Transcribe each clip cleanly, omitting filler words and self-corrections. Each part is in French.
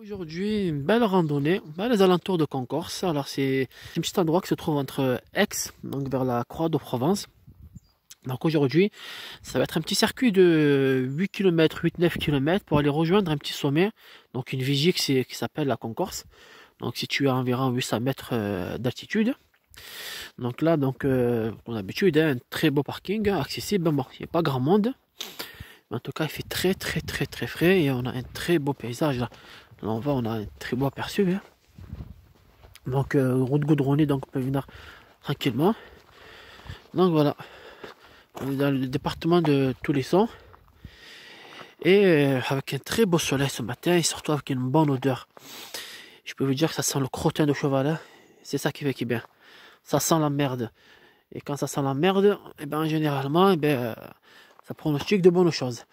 Aujourd'hui, une belle randonnée, les alentours de Concorse. Alors c'est un petit endroit qui se trouve entre Aix, donc vers la Croix de Provence. Donc aujourd'hui, ça va être un petit circuit de 8 km, 8-9 km pour aller rejoindre un petit sommet, donc une vigie qui s'appelle la Concorse, donc située à environ 800 mètres d'altitude. Donc là, comme d'habitude, un très beau parking, accessible. Bon, il n'y a pas grand monde, mais en tout cas, il fait très frais et on a un très beau paysage là. Là on voit, on a un très beau aperçu. Hein. Donc route goudronnée, donc on peut venir tranquillement. Donc voilà, on est dans le département de Toulesson et avec un très beau soleil ce matin et surtout avec une bonne odeur. Je peux vous dire que ça sent le crottin de cheval. Hein. C'est ça qui fait qu'il est bien. Ça sent la merde. Et quand ça sent la merde, et ben généralement, ça pronostique de bonnes choses.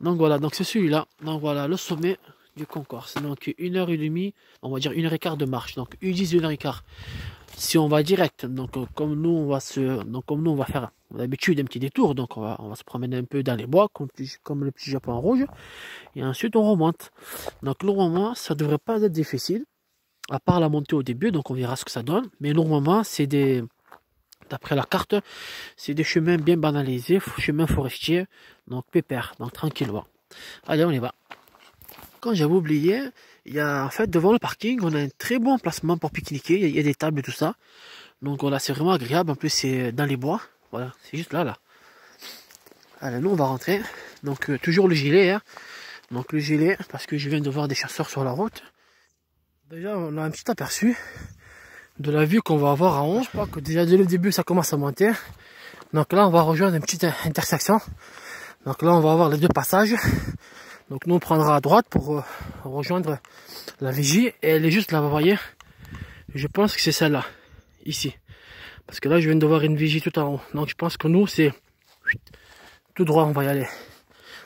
Donc voilà, donc c'est celui-là. Donc voilà, le sommet du Concorse. Donc 1h30, on va dire 1h15 de marche. Donc 1h10, 1h15. Si on va direct, donc comme nous on va faire d'habitude un petit détour, donc on va se promener un peu dans les bois, comme le petit Japon rouge, et ensuite on remonte. Donc normalement, ça devrait pas être difficile, à part la montée au début, donc on verra ce que ça donne. Mais normalement, d'après la carte, c'est des chemins bien banalisés, chemins forestiers, donc pépère, donc tranquillement. Allez, on y va. Quand j'avais oublié, il y a en fait devant le parking, on a un très bon emplacement pour pique-niquer, il y a des tables et tout ça. Donc voilà, c'est vraiment agréable, en plus c'est dans les bois, voilà, c'est juste là. Allez, nous on va rentrer, donc toujours le gilet, hein. Donc le gilet, parce que je viens de voir des chasseurs sur la route. Déjà, on a un petit aperçu de la vue qu'on va avoir en haut. Je crois que déjà dès le début, ça commence à monter. Donc là, on va rejoindre une petite intersection. Donc là, on va avoir les deux passages. Donc nous, on prendra à droite pour rejoindre la vigie. Et elle est juste là, vous voyez. Je pense que c'est celle-là, ici. Parce que là, je viens de voir une vigie tout en haut. Donc je pense que nous, c'est tout droit, on va y aller.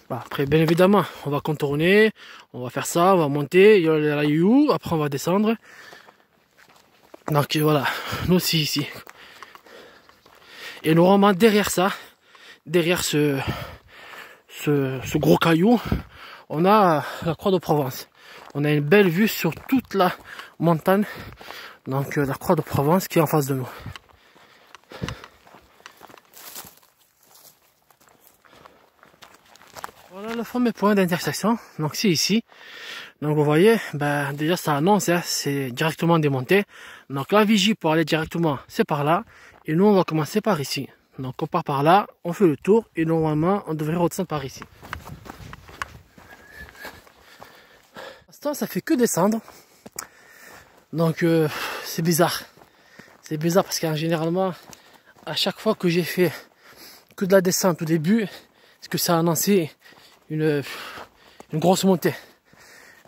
Bah, après, bien évidemment, on va contourner, on va faire ça, on va monter, il y a la You, après on va descendre. Donc voilà, nous c'est ici. Et normalement derrière ça, derrière ce gros caillou, on a la Croix de Provence. On a une belle vue sur toute la montagne, donc la Croix de Provence qui est en face de nous. Voilà le fameux point d'intersection, donc c'est ici. Donc vous voyez, déjà ça annonce, hein, c'est directement démonté. Donc la vigie pour aller directement, c'est par là. Et nous on va commencer par ici. Donc on part par là, on fait le tour et normalement on devrait redescendre par ici. Pour l'instant ça fait que descendre. Donc c'est bizarre. C'est bizarre parce qu'en généralement, à chaque fois que j'ai fait que de la descente au début, est-ce que ça a annoncé une grosse montée.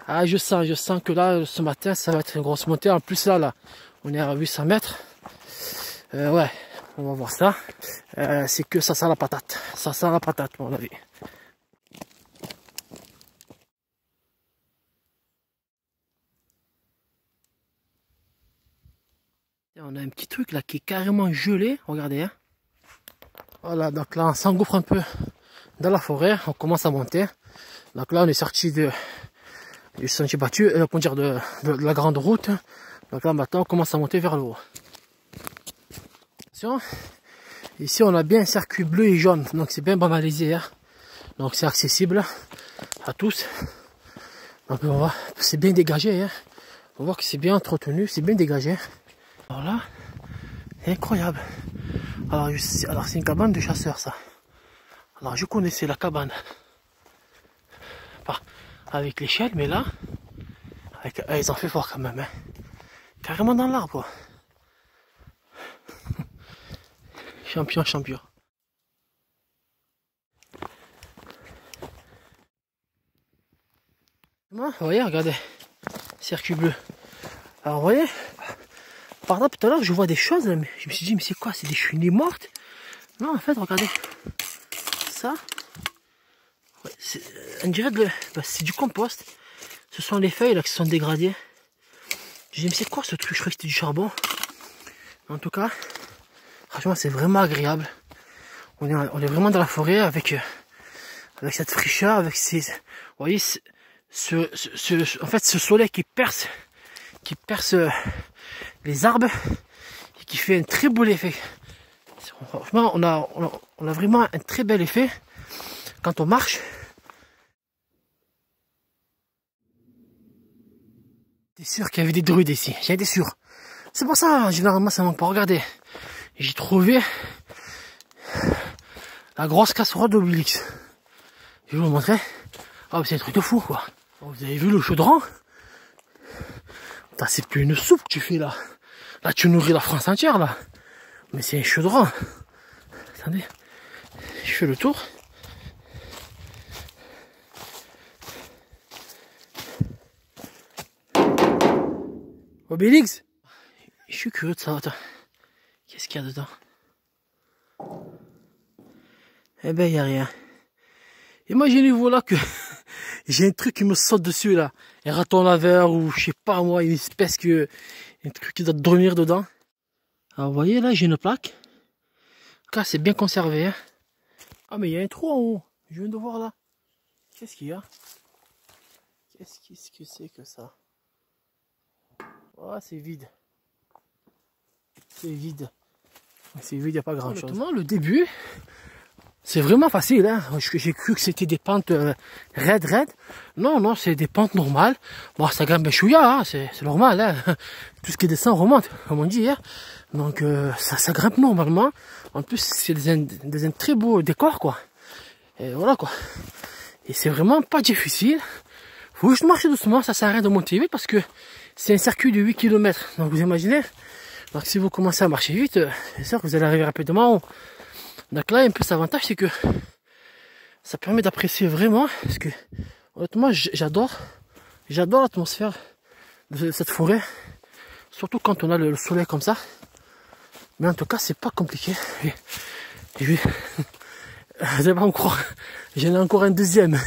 Ah, je sens que là, ce matin, ça va être une grosse montée. En plus, là, on est à 800 mètres. Ouais, on va voir ça. C'est que ça sent la patate. Ça sent la patate, à mon avis. On a un petit truc là qui est carrément gelé. Regardez, hein. Voilà, donc là, on s'engouffre un peu dans la forêt. On commence à monter. Donc là, on est sorti du sentier battu, pour dire de la grande route. Donc là maintenant on commence à monter vers le haut. Attention, ici on a bien un circuit bleu et jaune, donc c'est bien banalisé, hein. Donc c'est accessible à tous. Donc on voit, c'est bien dégagé, hein. On voit que c'est bien entretenu, c'est bien dégagé. Alors là, c'est incroyable. Alors c'est une cabane de chasseurs ça. Alors je connaissais la cabane. Pas avec l'échelle, mais là, ils ont fait fort quand même, hein. Carrément dans l'arbre. Champion. Vous voyez, regardez, circuit bleu. Alors vous voyez, par là tout à l'heure je vois des choses, mais je me suis dit mais c'est quoi, c'est des chenilles mortes? Non en fait regardez, ça, ouais, on dirait c'est du compost. Ce sont les feuilles là qui sont dégradées. Je me dis mais c'est quoi ce truc, je croyais que c'était du charbon. En tout cas, franchement c'est vraiment agréable. On est vraiment dans la forêt avec cette fraîcheur, avec ces, vous voyez, en fait, ce soleil qui perce les arbres et qui fait un très beau effet. Franchement, on a vraiment un très bel effet quand on marche. T'es sûr qu'il y avait des druides ici? J'en étais sûr. C'est pour ça, généralement, ça m'a pas regardé. J'ai trouvé la grosse casserole d'Obélix. Je vais vous montrer. Oh, c'est un truc de fou, quoi. Oh, vous avez vu le chaudron? C'est plus une soupe que tu fais là. Là, tu nourris la France entière, là. Mais c'est un chaudron. Attendez. Je fais le tour. Obélix? Je suis curieux de ça. Attends. Qu'est-ce qu'il y a dedans? Eh ben, il n'y a rien. Imaginez-vous là que j'ai un truc qui me saute dessus là. Un raton laveur ou je sais pas moi, une espèce que... un truc qui doit dormir dedans. Alors vous voyez là, j'ai une plaque. Là, c'est bien conservé. Hein. Ah mais il y a un trou en haut. Je viens de voir là. Qu'est-ce qu'il y a? Qu'est-ce que c'est que ça? Oh, c'est vide. C'est vide. C'est vide, il n'y a pas grand chose. Honnêtement, le début, c'est vraiment facile. Hein. J'ai cru que c'était des pentes raides. Non, c'est des pentes normales. Bon, ça grimpe un chouïa, hein, c'est normal. Hein. Tout ce qui descend remonte, comme on dit. Hein. Donc, ça grimpe normalement. En plus, c'est des très beaux décors, quoi. Et voilà, quoi. Et c'est vraiment pas difficile. Faut juste marcher doucement, ça sert à rien de monter vite parce que c'est un circuit de 8 km. Donc, vous imaginez. Donc, si vous commencez à marcher vite, c'est sûr que vous allez arriver rapidement en haut. Donc là, un peu cet avantage, c'est que ça permet d'apprécier vraiment, parce que honnêtement, j'adore l'atmosphère de cette forêt, surtout quand on a le soleil comme ça. Mais en tout cas, c'est pas compliqué. Et vous allez pas me croire, j'en ai encore un deuxième.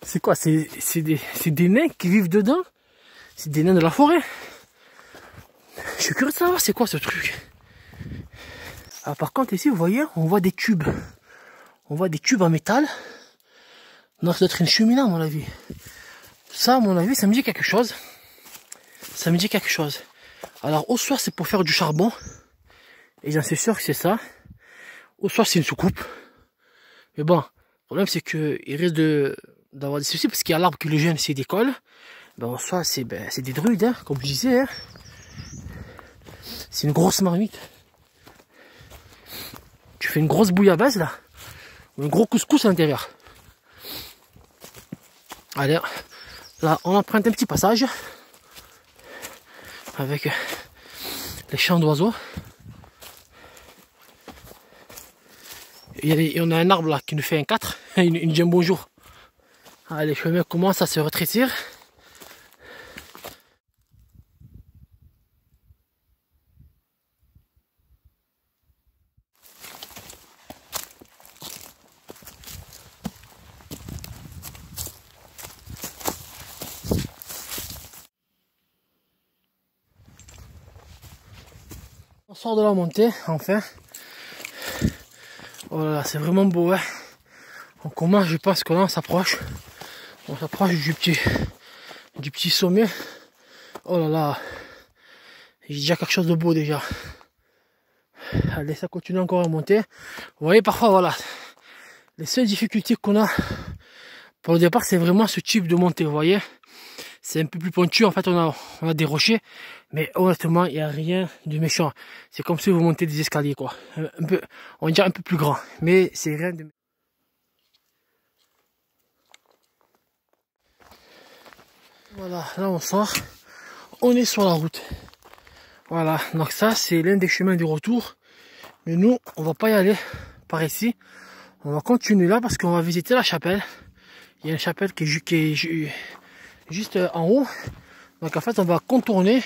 C'est quoi? C'est des nains qui vivent dedans? C'est des nains de la forêt? Je suis curieux de savoir c'est quoi ce truc. Ah, par contre ici vous voyez, on voit des tubes. On voit des tubes en métal. Non, ça doit être une cheminée à mon avis. Ça à mon avis, ça me dit quelque chose. Ça me dit quelque chose. Alors au soit c'est pour faire du charbon. Et j'en suis sûr que c'est ça. Au soit c'est une soucoupe. Mais bon, le problème c'est que il risque d'avoir des soucis parce qu'il y a l'arbre qui le gêne s'il décolle. Ben au soit c'est des druides, hein, comme je disais. Hein. C'est une grosse marmite. Tu fais une grosse bouillabaisse là. Ou un gros couscous à l'intérieur. Allez, là on emprunte un petit passage. Avec les chants d'oiseaux. Et on a un arbre là qui nous fait un 4. Il nous dit un bonjour. Allez, le chemin commence à se rétrécir. On sort de la montée, enfin. Voilà, c'est vraiment beau, hein. On commence, je pense que là on s'approche. On s'approche du petit sommet. Oh là là. J'ai déjà quelque chose de beau déjà. Allez, ça continue encore à monter. Vous voyez, parfois, voilà. Les seules difficultés qu'on a pour le départ, c'est vraiment ce type de montée, vous voyez. C'est un peu plus pointu, en fait, on a des rochers. Mais honnêtement, il n'y a rien de méchant. C'est comme si vous montez des escaliers, quoi. Un peu, on dirait un peu plus grand. Mais c'est rien de... Voilà, là on sort. On est sur la route. Voilà, donc ça, c'est l'un des chemins du retour. Mais nous, on va pas y aller par ici. On va continuer là parce qu'on va visiter la chapelle. Il y a une chapelle qui est juste en haut. Donc en fait, on va contourner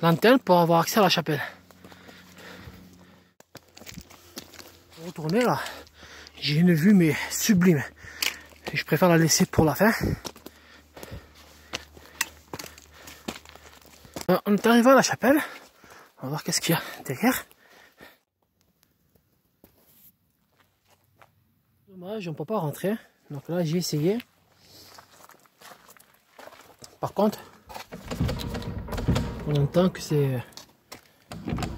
l'antenne pour avoir accès à la chapelle. Pour retourner là, j'ai une vue mais sublime. Et je préfère la laisser pour la fin. On est arrivé à la chapelle. On va voir qu'est-ce qu'il y a derrière. Dommage, on ne peut pas rentrer. Donc là, j'ai essayé. Par contre, on entend que c'est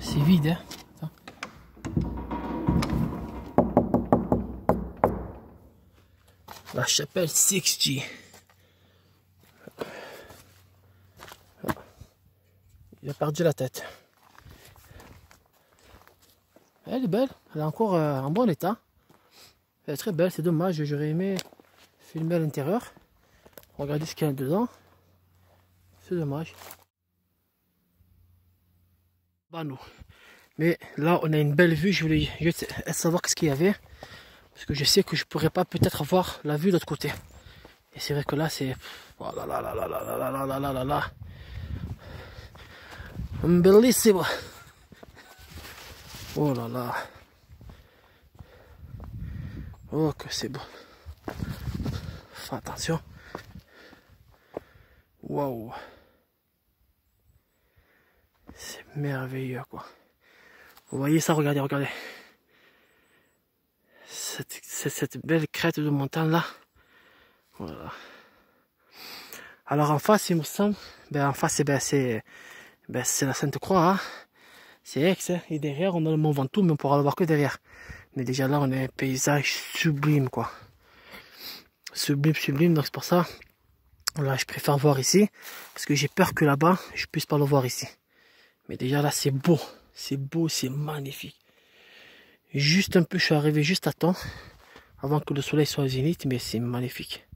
vide. Hein. La chapelle 6G. Il a perdu la tête. Elle est belle, elle est encore en bon état. Elle est très belle, c'est dommage, j'aurais aimé filmer à l'intérieur. Regardez ce qu'il y a dedans. C'est dommage. Bah non. Mais là, on a une belle vue. Je voulais juste savoir ce qu'il y avait. Parce que je sais que je pourrais pas peut-être avoir la vue de l'autre côté. Et c'est vrai que là, c'est... Oh là là là là là là là là là là là. Bellissimo. Oh là là. Oh que c'est beau. Fais attention. Waouh. C'est merveilleux quoi. Vous voyez ça, regardez, regardez. Cette belle crête de montagne là. Voilà. Alors en face, il me semble, en face, c'est la Sainte-Croix. Hein. C'est Aix. Hein. Et derrière, on a le Mont Ventoux, mais on pourra le voir que derrière. Mais déjà là, on a un paysage sublime, quoi. Sublime, sublime. Donc c'est pour ça, là, je préfère voir ici. Parce que j'ai peur que là-bas, je puisse pas le voir ici. Mais déjà là, c'est beau. C'est beau, c'est magnifique. Juste un peu, je suis arrivé juste à temps. Avant que le soleil soit au zénith, mais c'est magnifique.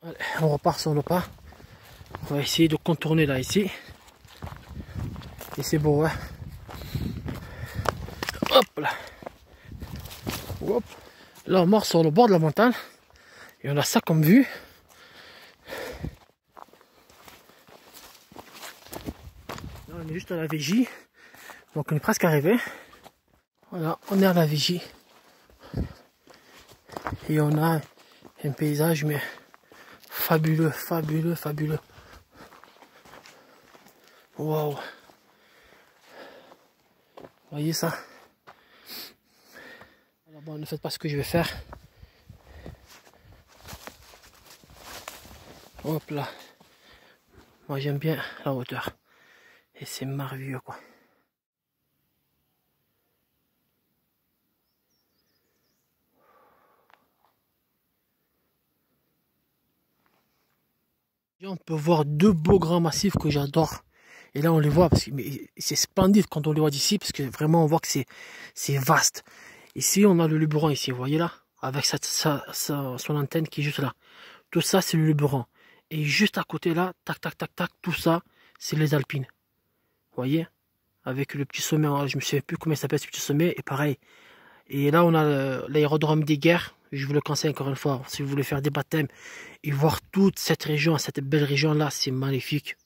Allez, on repart sur le pas. On va essayer de contourner là, ici. Et c'est beau, hein. Hop là. Hop. Là, on marche sur le bord de la montagne. Et on a ça comme vue. Là, on est juste à la vigie. Donc, on est presque arrivé. Voilà, on est à la vigie. Et on a un paysage, mais fabuleux, fabuleux, fabuleux. Waouh. Voyez ça? Alors bon, ne faites pas ce que je vais faire. Hop là. Moi j'aime bien la hauteur. Et c'est merveilleux quoi. On peut voir deux beaux grands massifs que j'adore. Et là on les voit parce que c'est splendide quand on les voit d'ici parce que vraiment on voit que c'est vaste. Ici on a le Luberon ici, vous voyez là, avec son antenne qui est juste là. Tout ça c'est le Luberon. Et juste à côté là, tac tac tac tac, tout ça c'est les Alpines. Vous voyez, avec le petit sommet, je me souviens plus comment il s'appelle ce petit sommet, et pareil. Et là on a l'aérodrome des Guerres. Je vous le conseille encore une fois, si vous voulez faire des baptêmes et voir toute cette région, cette belle région là, c'est magnifique.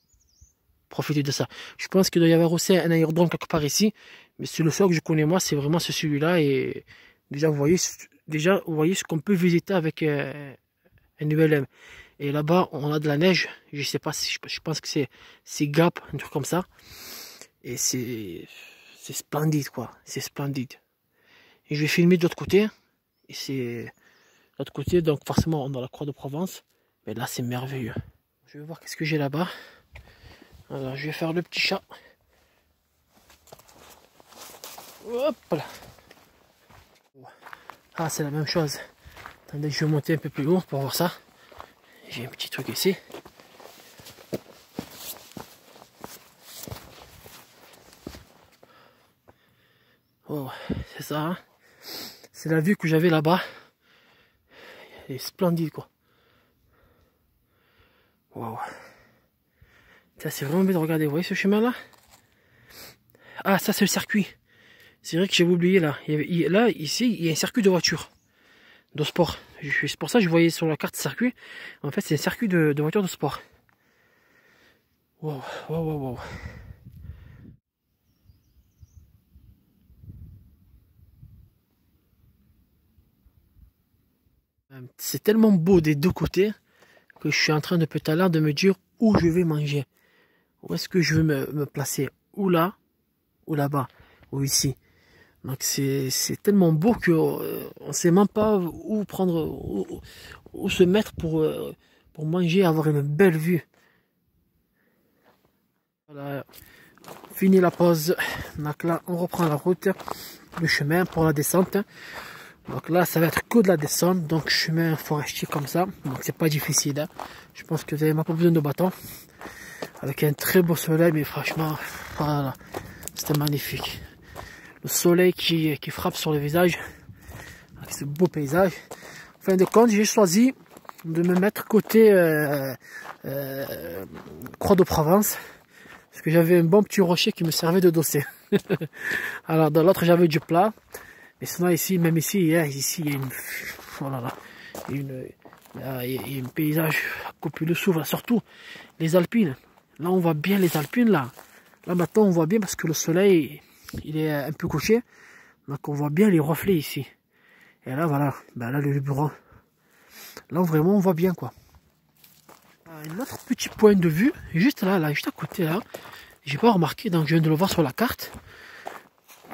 Profitez de ça. Je pense qu'il doit y avoir aussi un aérodrome quelque part ici, mais c'est le seul que je connais moi, c'est vraiment celui-là. Et déjà vous voyez ce qu'on peut visiter avec un ULM. Et là-bas on a de la neige, je sais pas si je pense que c'est Gap, un truc comme ça. Et c'est splendide quoi, c'est splendide. Et je vais filmer de l'autre côté. Et c'est l'autre côté, donc forcément on a la Croix de Provence. Mais là c'est merveilleux. Je vais voir qu'est-ce que j'ai là-bas. Alors je vais faire le petit chat. Hop là. Ah c'est la même chose. Attendez, je vais monter un peu plus haut pour voir ça. J'ai un petit truc ici. Oh, c'est ça. Hein, c'est la vue que j'avais là-bas. Elle est splendide quoi. Waouh. Ça c'est vraiment bien de regarder. Vous voyez ce chemin là? Ah ça c'est le circuit. C'est vrai que j'avais oublié là. Là ici il y a un circuit de voitures. De sport. C'est pour ça que je voyais sur la carte circuit. En fait c'est un circuit de voitures de sport. Waouh, waouh, waouh, waouh. C'est tellement beau des deux côtés que je suis en train depuis tout à l'heure de me dire où je vais manger. Où est-ce que je veux me placer? Ou là, ou là-bas, ou ici. Donc c'est tellement beau que on sait même pas où prendre, où se mettre pour manger, avoir une belle vue. Voilà, fini la pause. Donc là, on reprend la route, le chemin pour la descente. Donc là, ça va être que de la descente, donc chemin forestier comme ça. Donc c'est pas difficile. Hein. Je pense que vous n'avez même pas besoin de bâton. Avec un très beau soleil, mais franchement, voilà, c'était magnifique. Le soleil qui frappe sur le visage, avec ce beau paysage. En fin de compte, j'ai choisi de me mettre côté Croix de Provence. Parce que j'avais un bon petit rocher qui me servait de dossier. Alors dans l'autre j'avais du plat. Mais sinon ici, même ici, ici il y a une... Oh là là, il y a un paysage coupé le souffle. Surtout les Alpines. Là on voit bien les Alpines là. Là maintenant on voit bien parce que le soleil il est un peu couché. Donc on voit bien les reflets ici. Et là voilà, ben là le bureau. Là vraiment on voit bien quoi. Un autre petit point de vue, juste là, juste à côté là, j'ai pas remarqué, donc je viens de le voir sur la carte.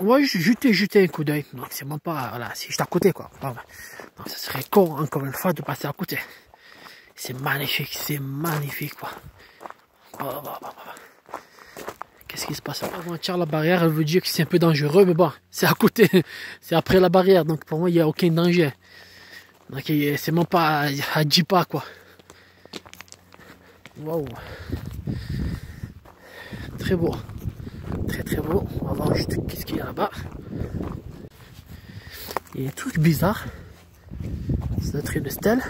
On va jeter un coup d'œil. Donc c'est même pas, voilà, c'est juste à côté quoi. Donc ça serait con encore une fois de passer à côté. C'est magnifique quoi. Qu'est-ce qui se passe là? Avant la barrière, elle veut dire que c'est un peu dangereux, mais bon, c'est à côté, c'est après la barrière, donc pour moi il n'y a aucun danger. Donc c'est même pas à 10 pas quoi. Waouh, très beau, très beau. On va voir juste qu'est-ce qu'il y a là-bas. Il y a des trucs bizarres. Ça doit être une stèle.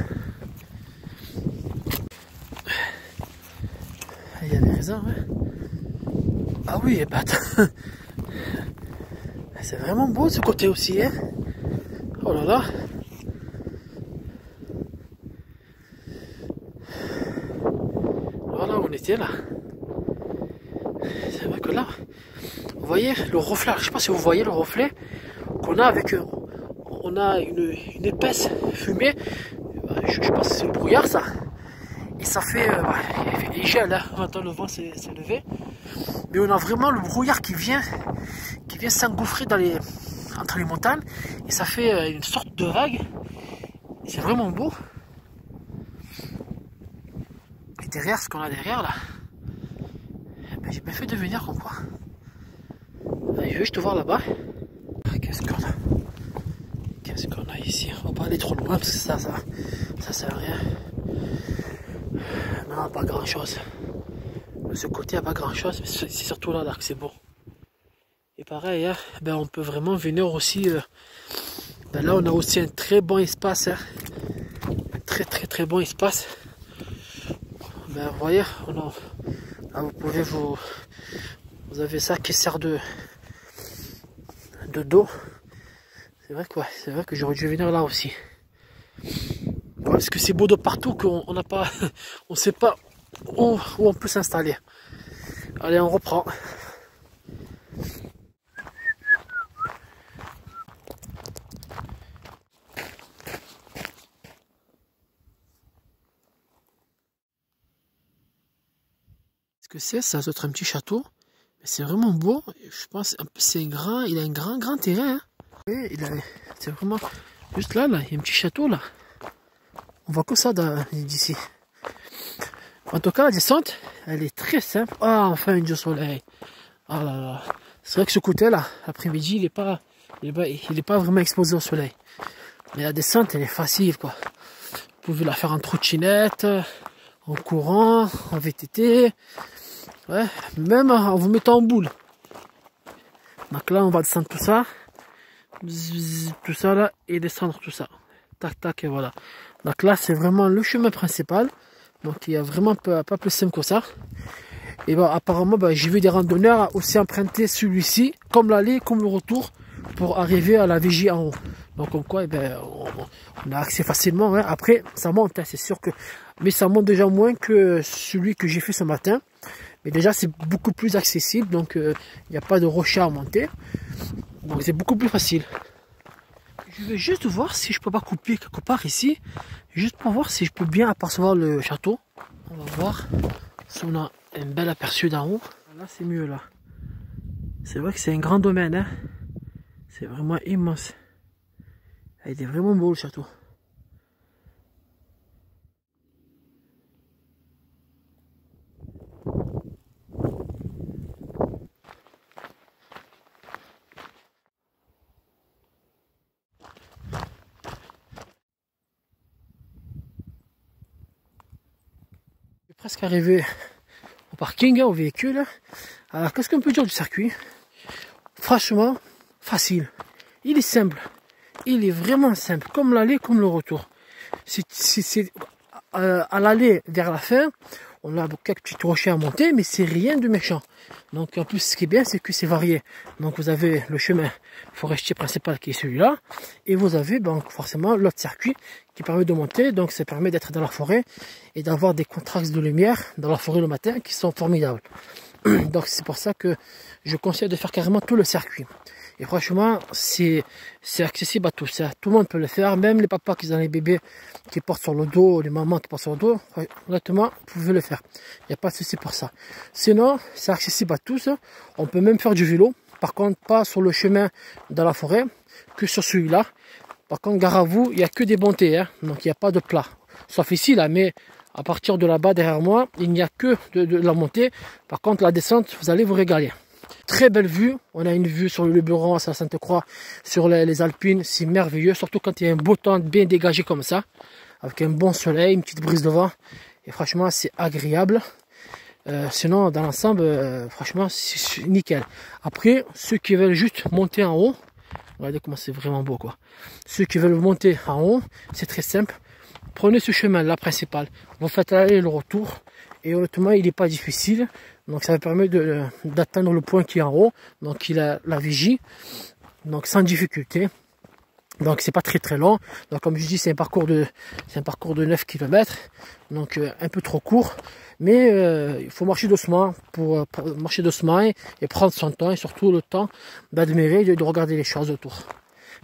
Il y a des raisins, ouais. Ah oui, bah c'est vraiment beau ce côté aussi, hein. Oh là là. Voilà, on était là. C'est vrai que là, vous voyez le reflet, je sais pas si vous voyez le reflet qu'on a avec, on a une épaisse fumée, je pense que c'est le brouillard ça, et ça fait, il gèle, hein. Maintenant le vent s'est levé, mais on a vraiment le brouillard qui vient s'engouffrer entre les montagnes, et ça fait une sorte de vague, c'est vraiment beau. Et derrière, ce qu'on a derrière là, ben, j'ai bien fait de venir comme quoi. Allez, je vais juste voir là-bas. Qu'est-ce qu'on a ici? On va pas aller trop loin parce que ça sert à rien. Non, pas grand chose. De ce côté, il n'y a pas grand chose, mais c'est surtout là que c'est beau. Et pareil, hein, ben, on peut vraiment venir aussi. Ben, là, on a aussi un très bon espace. Hein. Un très bon espace. Ben, vous voyez, là, vous pouvez vous avez ça qui sert de dos. C'est vrai que j'aurais dû venir là aussi. Parce que c'est beau de partout qu'on n'a pas, on sait pas où on peut s'installer. Allez, on reprend. Ce que ça doit être un petit château. Mais c'est vraiment beau. Je pense c'est grand, il a un grand terrain. Hein. C'est vraiment juste là, il y a un petit château là. On voit que ça d'ici. En tout cas, la descente, elle est très simple. Ah, enfin du soleil. Ah là là. C'est vrai que ce côté là, l'après-midi, il est pas vraiment exposé au soleil. Mais la descente, elle est facile quoi. Vous pouvez la faire en trottinette, en courant, en VTT. Ouais, même en vous mettant en boule. Donc là, on va descendre tout ça. Tout ça là, et descendre tout ça. Tac, tac, et voilà. Donc là, c'est vraiment le chemin principal. Donc il y a vraiment pas plus simple que ça. Et bon, apparemment, j'ai vu des randonneurs aussi emprunter celui-ci, comme l'aller, comme le retour, pour arriver à la vigie en haut. Donc comme quoi, on a accès facilement. Hein. Après, ça monte, hein, c'est sûr que... Mais ça monte déjà moins que celui que j'ai fait ce matin. Mais déjà, c'est beaucoup plus accessible, donc il n'y a pas de rocher à monter. Donc c'est beaucoup plus facile. Je vais juste voir si je peux pas couper quelque part ici. Juste pour voir si je peux bien apercevoir le château. On va voir si on a un bel aperçu d'en haut. Là, c'est mieux là. C'est vrai que c'est un grand domaine. Hein. C'est vraiment immense. Il était vraiment beau le château. Presque arrivé au parking, au véhicule. Alors qu'est-ce qu'on peut dire du circuit? Franchement, facile. Il est simple. Il est vraiment simple. Comme l'aller, comme le retour. À l'aller vers la fin, on a quelques petits rochers à monter, mais c'est rien de méchant. Donc en plus, ce qui est bien, c'est que c'est varié. Donc vous avez le chemin forestier principal qui est celui-là, et vous avez donc forcément l'autre circuit qui permet de monter. Donc ça permet d'être dans la forêt et d'avoir des contrastes de lumière dans la forêt le matin qui sont formidables. Donc c'est pour ça que je conseille de faire carrément tout le circuit. Et franchement, c'est accessible à tous. Hein. Tout le monde peut le faire, même les papas qui ont les bébés qui portent sur le dos, les mamans qui portent sur le dos. Honnêtement, vous pouvez le faire. Il n'y a pas de souci pour ça. Sinon, c'est accessible à tous. On peut même faire du vélo. Par contre, pas sur le chemin dans la forêt, que sur celui-là. Par contre, gare à vous, il n'y a que des montées. Hein. Donc, il n'y a pas de plat. Sauf ici, là, mais à partir de là-bas, derrière moi, il n'y a que de la montée. Par contre, la descente, vous allez vous régaler. Très belle vue, on a une vue sur le Luberon, à Sainte-Croix, sur les Alpines, c'est merveilleux, surtout quand il y a un beau temps bien dégagé comme ça, avec un bon soleil, une petite brise de vent, et franchement c'est agréable. Sinon dans l'ensemble, franchement c'est nickel. Après, ceux qui veulent juste monter en haut, regardez comment c'est vraiment beau quoi. Ceux qui veulent monter en haut, c'est très simple, prenez ce chemin là principal, vous faites aller le retour, et honnêtement il n'est pas difficile. Donc ça permet d'atteindre le point qui est en haut, donc il a la vigie, donc sans difficulté. Donc c'est pas très long. Donc comme je dis, c'est un parcours de 9 km, donc un peu trop court, mais il faut marcher doucement pour marcher doucement et prendre son temps, et surtout le temps d'admirer et de regarder les choses autour.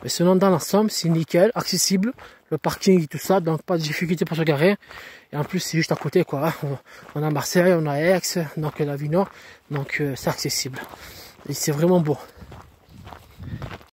Mais sinon dans l'ensemble c'est nickel, accessible, le parking et tout ça, donc pas de difficulté pour se garer. Et en plus c'est juste à côté quoi, on a Marseille, on a Aix, donc l'Avignon, donc c'est accessible. Et c'est vraiment beau.